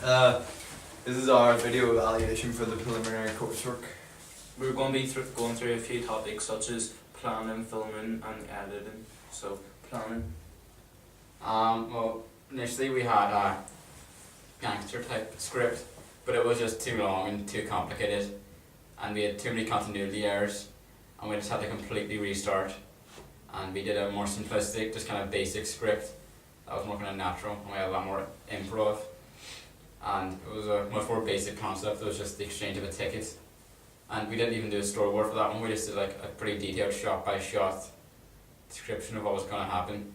This is our video evaluation for the preliminary coursework. We're going to be going through a few topics such as planning, filming and editing. So, planning. Well, initially we had a gangster type script, but it was just too long and too complicated, and we had too many continuity errors, and we just had to completely restart. And we did a more simplistic, just kind of basic script that was more kind of natural, and we had a lot more improv. And it was a much more basic concept. It was just the exchange of a ticket, and we didn't even do a storyboard for that one. We just did like a pretty detailed shot by shot description of what was going to happen.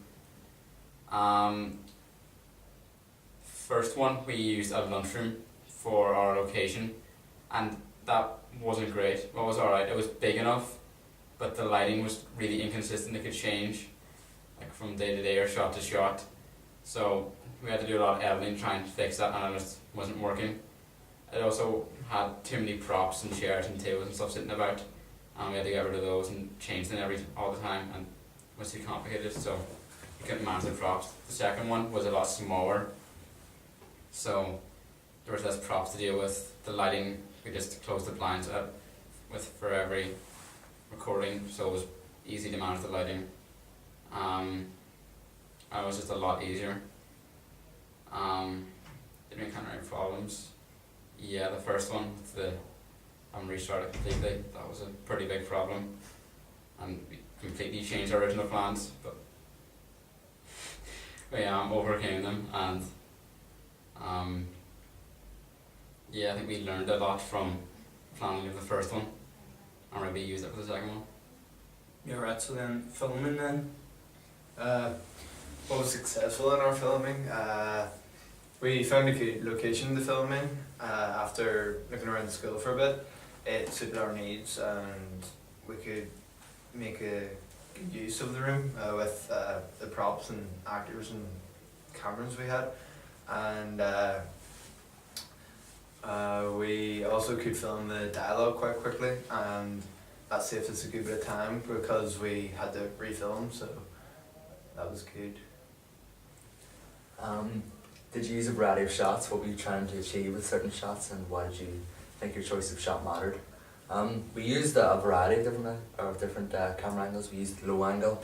First one we used a lunchroom for our location, and that wasn't great. Well, it was alright. It was big enough, but the lighting was really inconsistent. It could change like from day to day or shot to shot. So we had to do a lot of editing trying to fix that, and it just wasn't working. It also had too many props and chairs and tables and stuff sitting about, and we had to get rid of those and change them all the time, and it was too complicated, so we couldn't manage the props. The second one was a lot smaller, so there was less props to deal with. The lighting, we just closed the blinds up for every recording, so it was easy to manage the lighting. It was just a lot easier. Didn't encounter any problems. Yeah, the first one, restarted completely, that was a pretty big problem. And we completely changed our original plans, but we overcame them, and yeah, I think we learned a lot from planning of the first one, and maybe use it for the second one. Yeah, right, so then filming then? What was successful in our filming? We found a good location to film in after looking around the school for a bit. It suited our needs, and we could make a good use of the room with the props and actors and cameras we had. And we also could film the dialogue quite quickly, and that saved us a good bit of time because we had to refilm, so that was good. Did you use a variety of shots? What were you trying to achieve with certain shots, and why did you think your choice of shot mattered? We used a variety of different camera angles. We used low angle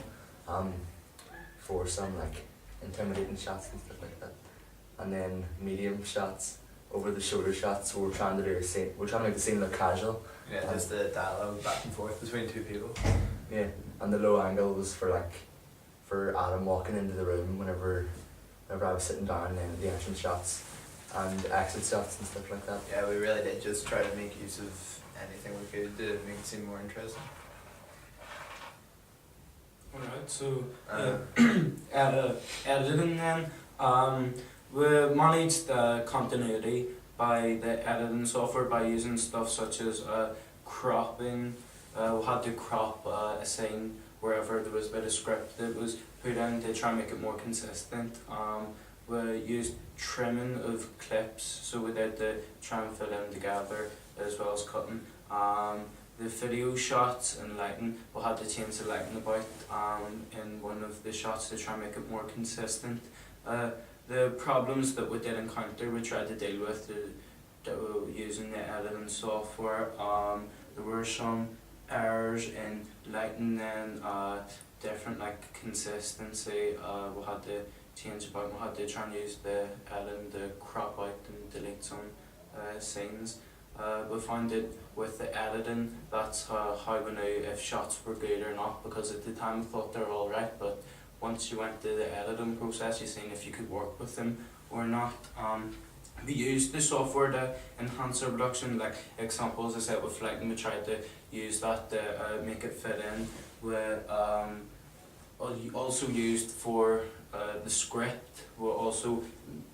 for some like intimidating shots and stuff like that, and then medium shots, over the shoulder shots. So we're trying to make the scene look casual. Yeah, just the dialogue back and forth between two people. Yeah, and the low angle was for Adam walking into the room whenever I was sitting down, and then the entrance shots and exit shots and stuff like that. Yeah, we really did just try to make use of anything we could to make it seem more interesting. Alright, so editing then, we managed the continuity by the editing software by using stuff such as cropping. We had to crop a scene wherever there was a bit of script that was put in to try and make it more consistent. We used trimming of clips, so we did to try and fit them together as well as cutting. The video shots and lighting, we had to change the lighting about in one of the shots to try and make it more consistent. The problems that we did encounter, we tried to deal with using the editing software. There were some errors in lighting and different consistency. We had to change about. We had to try and use the editing to crop out and delete some scenes. We found that with the editing, that's how we knew if shots were good or not, because at the time we thought they were alright, but once you went through the editing process, you seen if you could work with them or not. We used the software to enhance our production, like examples I said with lighting, we tried to use that to make it fit in. We also used for the script, we also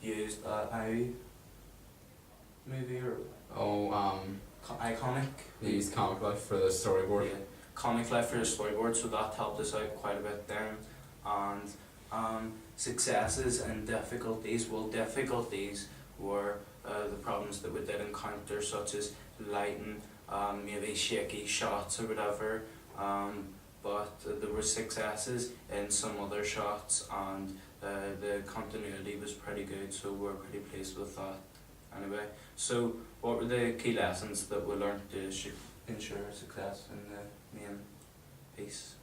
used movie or Iconic. We used Comic Life for the storyboard. Yeah, Comic Life for the storyboard, so that helped us out quite a bit then. And successes and difficulties. Well, difficulties were the problems that we did encounter, such as lighting, maybe shaky shots or whatever. But there were successes in some other shots, and the continuity was pretty good, so we're pretty pleased with that. Anyway, so what were the key lessons that we learned to ensure success in the main piece?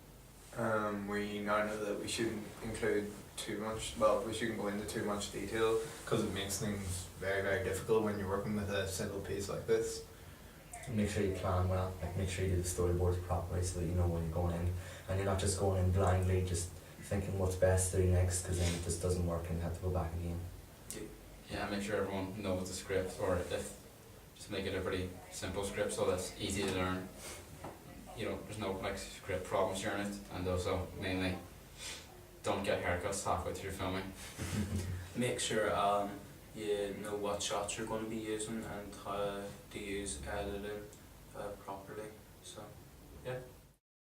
We now know that we shouldn't include too much, well, we shouldn't go into too much detail because it makes things very, very difficult when you're working with a simple piece like this. Make sure you plan well, like make sure you do the storyboards properly so that you know when you're going in, and you're not just going in blindly, just thinking what's best to do next, because then it just doesn't work and you have to go back again. Yeah, make sure everyone knows the script, or if just make it a pretty simple script so that's easy to learn. You know, there's no like script problems during it, and also mainly don't get haircuts halfway through filming. Make sure you know what shots you're going to be using and how to use editing properly. So, yeah.